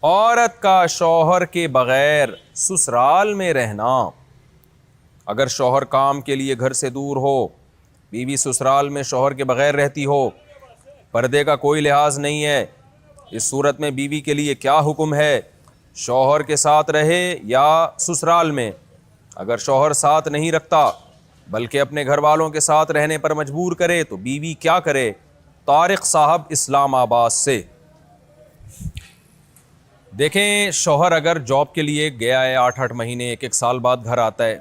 عورت کا شوہر کے بغیر سسرال میں رہنا. اگر شوہر کام کے لیے گھر سے دور ہو، بیوی سسرال میں شوہر کے بغیر رہتی ہو، پردے کا کوئی لحاظ نہیں ہے، اس صورت میں بیوی کے لیے کیا حکم ہے؟ شوہر کے ساتھ رہے یا سسرال میں؟ اگر شوہر ساتھ نہیں رکھتا بلکہ اپنے گھر والوں کے ساتھ رہنے پر مجبور کرے تو بیوی کیا کرے؟ طارق صاحب اسلام آباد سے. دیکھیں، شوہر اگر جاب کے لیے گیا ہے 8 مہینے 1 سال بعد گھر آتا ہے،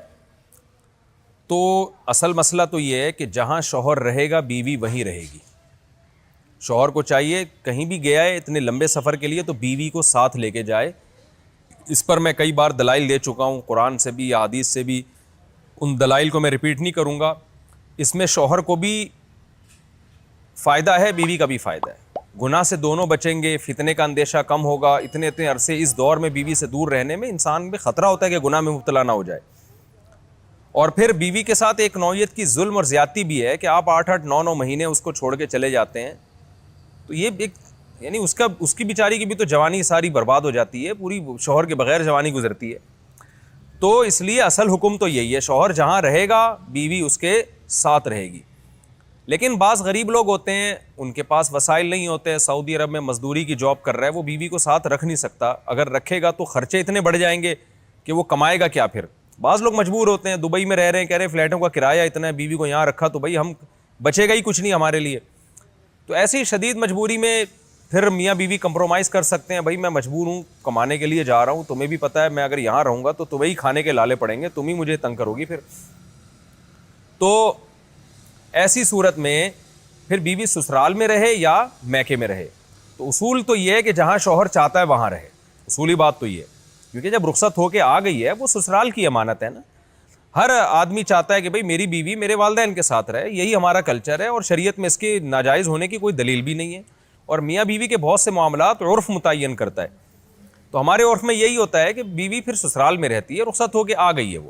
تو اصل مسئلہ تو یہ ہے کہ جہاں شوہر رہے گا بیوی وہیں رہے گی. شوہر کو چاہیے کہیں بھی گیا ہے اتنے لمبے سفر کے لیے تو بیوی کو ساتھ لے کے جائے. اس پر میں کئی بار دلائل دے چکا ہوں، قرآن سے بھی حدیث سے بھی، ان دلائل کو میں ریپیٹ نہیں کروں گا. اس میں شوہر کو بھی فائدہ ہے، بیوی کا بھی فائدہ ہے. گناہ سے دونوں بچیں گے، فتنے کا اندیشہ کم ہوگا. اتنے عرصے اس دور میں بیوی سے دور رہنے میں انسان میں خطرہ ہوتا ہے کہ گناہ میں مبتلا نہ ہو جائے. اور پھر بیوی کے ساتھ ایک نوعیت کی ظلم اور زیادتی بھی ہے کہ آپ 8-9 مہینے اس کو چھوڑ کے چلے جاتے ہیں، تو یہ ایک یعنی اس کی بیچاری کی بھی تو جوانی ساری برباد ہو جاتی ہے، پوری شوہر کے بغیر جوانی گزرتی ہے. تو اس لیے اصل حکم تو یہی ہے، شوہر جہاں رہے گا بیوی اس کے ساتھ رہے گی. لیکن بعض غریب لوگ ہوتے ہیں، ان کے پاس وسائل نہیں ہوتے، سعودی عرب میں مزدوری کی جاب کر رہا ہے، وہ بیوی کو ساتھ رکھ نہیں سکتا. اگر رکھے گا تو خرچے اتنے بڑھ جائیں گے کہ وہ کمائے گا کیا پھر. بعض لوگ مجبور ہوتے ہیں، دبئی میں رہ رہے ہیں، کہہ رہے ہیں فلیٹوں کا کرایہ اتنا ہے، بیوی کو یہاں رکھا تو بھائی ہم بچے گا ہی کچھ نہیں ہمارے لیے. تو ایسی شدید مجبوری میں پھر میاں بیوی کمپرومائز کر سکتے ہیں، بھائی میں مجبور ہوں، کمانے کے لیے جا رہا ہوں، تمہیں بھی پتہ ہے میں اگر یہاں رہوں گا تو تمہیں ہی کھانے کے لالے پڑیں گے، تم ہی مجھے تنگ کرو گی پھر. تو ایسی صورت میں پھر بیوی سسرال میں رہے یا میکے میں رہے. تو اصول تو یہ ہے کہ جہاں شوہر چاہتا ہے وہاں رہے. اصولی بات تو یہ ہے، کیونکہ جب رخصت ہو کے آ گئی ہے وہ سسرال کی امانت ہے نا. ہر آدمی چاہتا ہے کہ بھئی میری بیوی میرے والدین کے ساتھ رہے، یہی ہمارا کلچر ہے، اور شریعت میں اس کے ناجائز ہونے کی کوئی دلیل بھی نہیں ہے. اور میاں بیوی کے بہت سے معاملات عرف متعین کرتا ہے. تو ہمارے عرف میں یہی ہوتا ہے کہ بیوی پھر سسرال میں رہتی ہے، رخصت ہو کے آ گئی ہے وہ.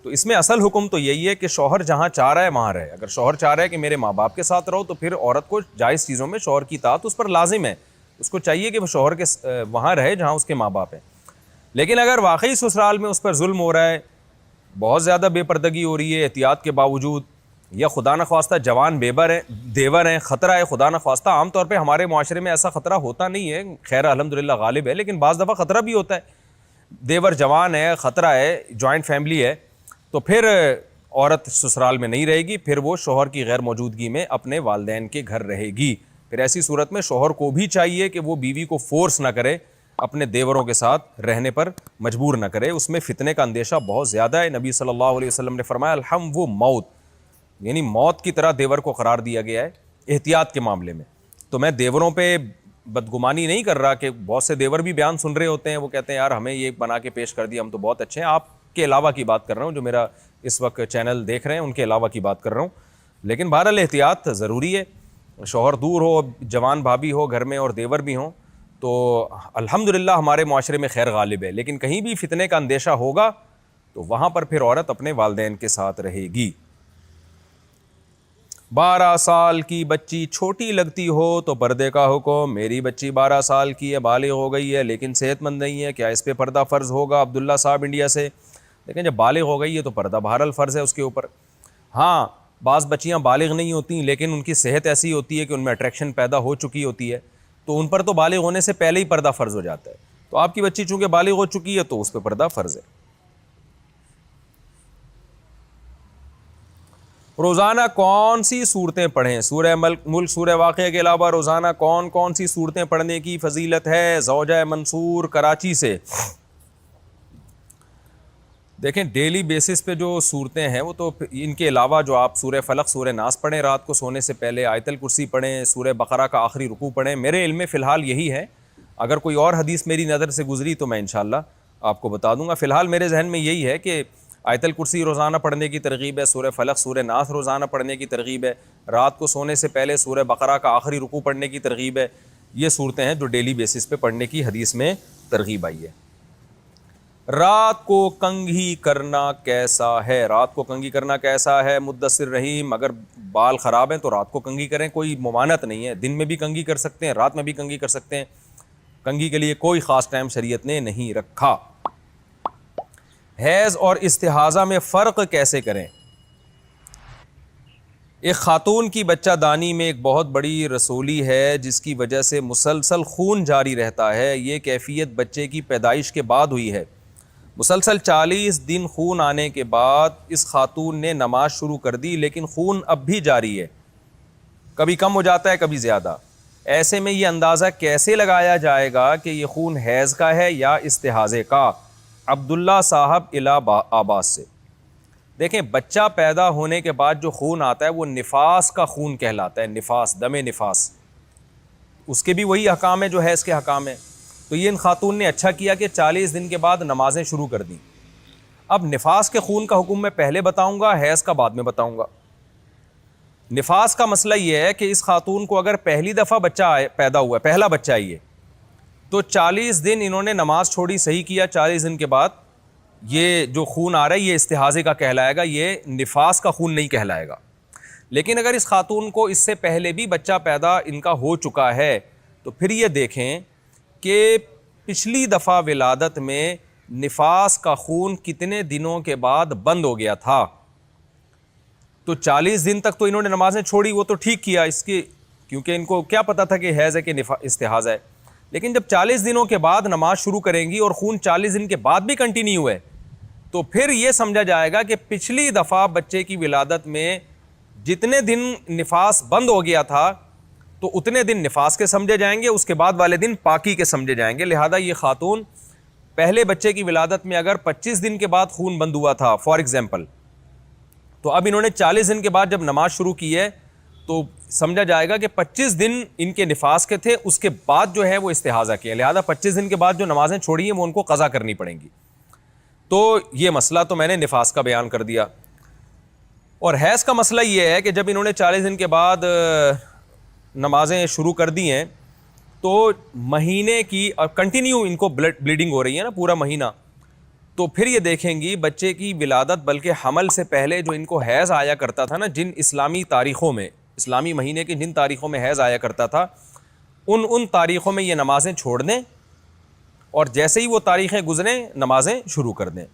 تو اس میں اصل حکم تو یہی ہے کہ شوہر جہاں چاہ رہا ہے وہاں رہے. اگر شوہر چاہ رہا ہے کہ میرے ماں باپ کے ساتھ رہو تو پھر عورت کو جائز چیزوں میں شوہر کی اطاعت اس پر لازم ہے، اس کو چاہیے کہ وہ شوہر کے وہاں رہے جہاں اس کے ماں باپ ہیں. لیکن اگر واقعی سسرال میں اس پر ظلم ہو رہا ہے، بہت زیادہ بے پردگی ہو رہی ہے احتیاط کے باوجود، یا خدا نخواستہ جوان دیور ہیں، خطرہ ہے خدا نخواستہ. عام طور پہ ہمارے معاشرے میں ایسا خطرہ ہوتا نہیں ہے، خیر الحمدللہ غالب ہے، لیکن بعض دفعہ خطرہ بھی ہوتا ہے. دیور جوان ہے، خطرہ ہے، جوائنٹ فیملی ہے، تو پھر عورت سسرال میں نہیں رہے گی، پھر وہ شوہر کی غیر موجودگی میں اپنے والدین کے گھر رہے گی. پھر ایسی صورت میں شوہر کو بھی چاہیے کہ وہ بیوی کو فورس نہ کرے، اپنے دیوروں کے ساتھ رہنے پر مجبور نہ کرے. اس میں فتنے کا اندیشہ بہت زیادہ ہے. نبی صلی اللہ علیہ وسلم نے فرمایا الحم وہ موت، یعنی موت کی طرح دیور کو قرار دیا گیا ہے احتیاط کے معاملے میں. تو میں دیوروں پہ بدگمانی نہیں کر رہا کہ بہت سے دیور بھی بیان سن رہے ہوتے ہیں، وہ کہتے ہیں یار ہمیں یہ بنا کے پیش کر دیا، ہم تو بہت اچھے ہیں. آپ کے علاوہ کی بات کر رہا ہوں، جو میرا اس وقت چینل دیکھ رہے ہیں ان کے علاوہ کی بات کر رہا ہوں. لیکن بہرحال احتیاط ضروری ہے. شوہر دور ہو، جوان بھابھی ہو گھر میں اور دیور بھی ہوں، تو الحمدللہ ہمارے معاشرے میں خیر غالب ہے. لیکن کہیں بھی فتنے کا اندیشہ ہوگا تو وہاں پر پھر عورت اپنے والدین کے ساتھ رہے گی. 12 سال کی بچی چھوٹی لگتی ہو تو پردے کا حکم. میری بچی 12 سال کی ہے، بالغ ہو گئی ہے لیکن صحت مند نہیں ہے، کیا اس پہ پردہ فرض ہوگا؟ عبداللہ صاحب انڈیا سے. لیکن جب بالغ ہو گئی ہے تو پردہ بہرحال فرض ہے اس کے اوپر. ہاں بعض بچیاں بالغ نہیں ہوتی لیکن ان کی صحت ایسی ہوتی ہے کہ ان میں اٹریکشن پیدا ہو چکی ہوتی ہے، تو ان پر تو بالغ ہونے سے پہلے ہی پردہ فرض ہو جاتا ہے. تو آپ کی بچی چونکہ بالغ ہو چکی ہے تو اس پہ پردہ فرض ہے. روزانہ کون سی صورتیں پڑھیں؟ سورہ ملک، سورہ واقعہ کے علاوہ روزانہ کون کون سی صورتیں پڑھنے کی فضیلت ہے؟ زوجہ منصور کراچی سے. دیکھیں ڈیلی بیسس پہ جو صورتیں ہیں وہ تو ان کے علاوہ جو آپ سورہ فلق، سورہ ناس پڑھیں رات کو سونے سے پہلے، آیت الکرسی پڑھیں، سورہ بقرہ کا آخری رکوع پڑھیں. میرے علم میں فی الحال یہی ہے. اگر کوئی اور حدیث میری نظر سے گزری تو میں انشاءاللہ آپ کو بتا دوں گا. فی الحال میرے ذہن میں یہی ہے کہ آیت الکرسی روزانہ پڑھنے کی ترغیب ہے، سورہ فلق، سورہ ناس روزانہ پڑھنے کی ترغیب ہے، رات کو سونے سے پہلے سورہ بقرہ کا آخری رکوع پڑھنے کی ترغیب ہے. یہ صورتیں ہیں جو ڈیلی بیسس پہ پڑھنے کی حدیث میں ترغیب آئی ہے. رات کو کنگھی کرنا کیسا ہے؟ رات کو کنگھی کرنا کیسا ہے مدثر رحیم؟ اگر بال خراب ہیں تو رات کو کنگھی کریں، کوئی ممانعت نہیں ہے. دن میں بھی کنگھی کر سکتے ہیں، رات میں بھی کنگھی کر سکتے ہیں. کنگھی کے لیے کوئی خاص ٹائم شریعت نے نہیں رکھا۔ حیض اور استحاضہ میں فرق کیسے کریں؟ ایک خاتون کی بچہ دانی میں ایک بہت بڑی رسولی ہے جس کی وجہ سے مسلسل خون جاری رہتا ہے۔ یہ کیفیت بچے کی پیدائش کے بعد ہوئی ہے۔ مسلسل 40 دن خون آنے کے بعد اس خاتون نے نماز شروع کر دی، لیکن خون اب بھی جاری ہے، کبھی کم ہو جاتا ہے کبھی زیادہ۔ ایسے میں یہ اندازہ کیسے لگایا جائے گا کہ یہ خون حیض کا ہے یا استحاضے کا؟ عبداللہ صاحب الہ آباد سے۔ دیکھیں، بچہ پیدا ہونے کے بعد جو خون آتا ہے وہ نفاس کا خون کہلاتا ہے، نفاس، دم نفاس، اس کے بھی وہی حکام ہے جو حیض کے حکام ہے۔ تو یہ ان خاتون نے اچھا کیا کہ 40 دن کے بعد نمازیں شروع کر دیں۔ اب نفاس کے خون کا حکم میں پہلے بتاؤں گا، حیض کا بعد میں بتاؤں گا۔ نفاس کا مسئلہ یہ ہے کہ اس خاتون کو اگر پہلی دفعہ بچہ پیدا ہوا ہے، پہلا بچہ ہی ہے، تو 40 دن انہوں نے نماز چھوڑی، صحیح کیا، 40 دن کے بعد یہ جو خون آ رہا ہے یہ استحاضے کا کہلائے گا، یہ نفاس کا خون نہیں کہلائے گا۔ لیکن اگر اس خاتون کو اس سے پہلے بھی بچہ پیدا ان کا ہو چکا ہے تو پھر یہ دیکھیں کہ پچھلی دفعہ ولادت میں نفاس کا خون کتنے دنوں کے بعد بند ہو گیا تھا۔ تو 40 دن تک تو انہوں نے نمازیں چھوڑی، وہ تو ٹھیک کیا اس کی، کیونکہ ان کو کیا پتا تھا کہ حیض ہے کہ استحاضہ ہے۔ لیکن جب 40 دنوں کے بعد نماز شروع کریں گی اور خون 40 دن کے بعد بھی کنٹینیو ہے، تو پھر یہ سمجھا جائے گا کہ پچھلی دفعہ بچے کی ولادت میں جتنے دن نفاس بند ہو گیا تھا تو اتنے دن نفاس کے سمجھے جائیں گے، اس کے بعد والے دن پاکی کے سمجھے جائیں گے۔ لہذا یہ خاتون پہلے بچے کی ولادت میں اگر 25 دن کے بعد خون بند ہوا تھا فار ایگزامپل، تو اب انہوں نے 40 دن کے بعد جب نماز شروع کی ہے تو سمجھا جائے گا کہ 25 دن ان کے نفاس کے تھے، اس کے بعد جو ہے وہ استحاضہ کے ہیں، لہذا 25 دن کے بعد جو نمازیں چھوڑی ہیں وہ ان کو قضا کرنی پڑیں گی۔ تو یہ مسئلہ تو میں نے نفاس کا بیان کر دیا۔ اور حیض کا مسئلہ یہ ہے کہ جب انہوں نے 40 دن کے بعد نمازیں شروع کر دی ہیں تو مہینے کی کنٹینیو ان کو بلیڈنگ ہو رہی ہے نا پورا مہینہ، تو پھر یہ دیکھیں گی بچے کی ولادت بلکہ حمل سے پہلے جو ان کو حیض آیا کرتا تھا نا، جن اسلامی تاریخوں میں، اسلامی مہینے کے جن تاریخوں میں حیض آیا کرتا تھا، ان تاریخوں میں یہ نمازیں چھوڑ دیں اور جیسے ہی وہ تاریخیں گزریں نمازیں شروع کر دیں۔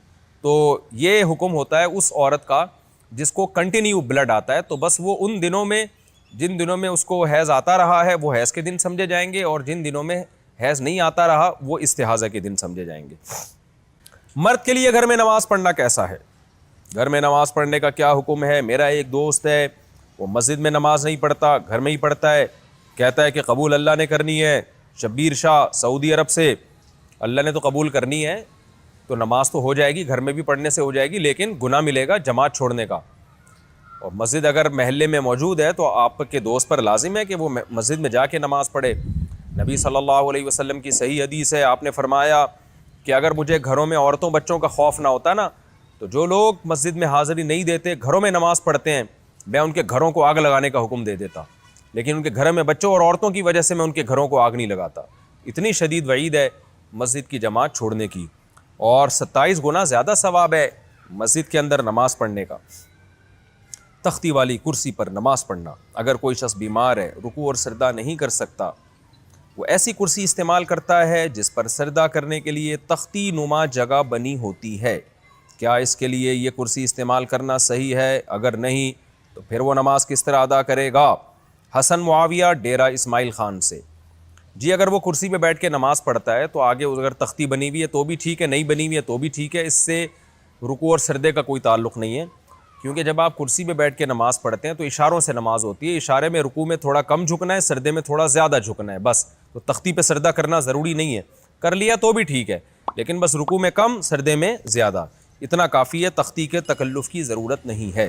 تو یہ حکم ہوتا ہے اس عورت کا جس کو کنٹینیو بلڈ آتا ہے، تو بس وہ ان دنوں میں جن دنوں میں اس کو حیض آتا رہا ہے وہ حیض کے دن سمجھے جائیں گے، اور جن دنوں میں حیض نہیں آتا رہا وہ استحاضہ کے دن سمجھے جائیں گے۔ مرد کے لیے گھر میں نماز پڑھنا کیسا ہے؟ گھر میں نماز پڑھنے کا کیا حکم ہے؟ میرا ایک دوست ہے، وہ مسجد میں نماز نہیں پڑھتا، گھر میں ہی پڑھتا ہے، کہتا ہے کہ قبول اللہ نے کرنی ہے، شبیر شاہ سعودی عرب سے، اللہ نے تو قبول کرنی ہے تو نماز تو ہو جائے گی، گھر میں بھی پڑھنے سے ہو جائے گی، لیکن گناہ ملے گا جماعت چھوڑنے کا۔ اور مسجد اگر محلے میں موجود ہے تو آپ کے دوست پر لازم ہے کہ وہ مسجد میں جا کے نماز پڑھے۔ نبی صلی اللہ علیہ وسلم کی صحیح حدیث ہے، آپ نے فرمایا کہ اگر مجھے گھروں میں عورتوں بچوں کا خوف نہ ہوتا نا، تو جو لوگ مسجد میں حاضری نہیں دیتے، گھروں میں نماز پڑھتے ہیں، میں ان کے گھروں کو آگ لگانے کا حکم دے دیتا، لیکن ان کے گھر میں بچوں اور عورتوں کی وجہ سے میں ان کے گھروں کو آگ نہیں لگاتا۔ اتنی شدید وعید ہے مسجد کی جماعت چھوڑنے کی، اور 27 گنا زیادہ ثواب ہے مسجد کے اندر نماز پڑھنے کا۔ تختی والی کرسی پر نماز پڑھنا، اگر کوئی شخص بیمار ہے، رکوع اور سجدہ نہیں کر سکتا، وہ ایسی کرسی استعمال کرتا ہے جس پر سجدہ کرنے کے لیے تختی نما جگہ بنی ہوتی ہے، کیا اس کے لیے یہ کرسی استعمال کرنا صحیح ہے؟ اگر نہیں تو پھر وہ نماز کس طرح ادا کرے گا؟ حسن معاویہ ڈیرہ اسماعیل خان سے۔ جی اگر وہ کرسی پہ بیٹھ کے نماز پڑھتا ہے تو آگے اگر تختی بنی ہوئی ہے تو بھی ٹھیک ہے، نہیں بنی ہوئی ہے تو بھی ٹھیک ہے، اس سے رکوع اور سجدے کا کوئی تعلق نہیں ہے، کیونکہ جب آپ کرسی پہ بیٹھ کے نماز پڑھتے ہیں تو اشاروں سے نماز ہوتی ہے، اشارے میں رکوع میں تھوڑا کم جھکنا ہے، سجدے میں تھوڑا زیادہ جھکنا ہے، بس۔ تو تختی پہ سجدہ کرنا ضروری نہیں ہے، کر لیا تو بھی ٹھیک ہے، لیکن بس رکوع میں کم، سجدے میں زیادہ، اتنا کافی ہے، تختی کے تکلف کی ضرورت نہیں ہے۔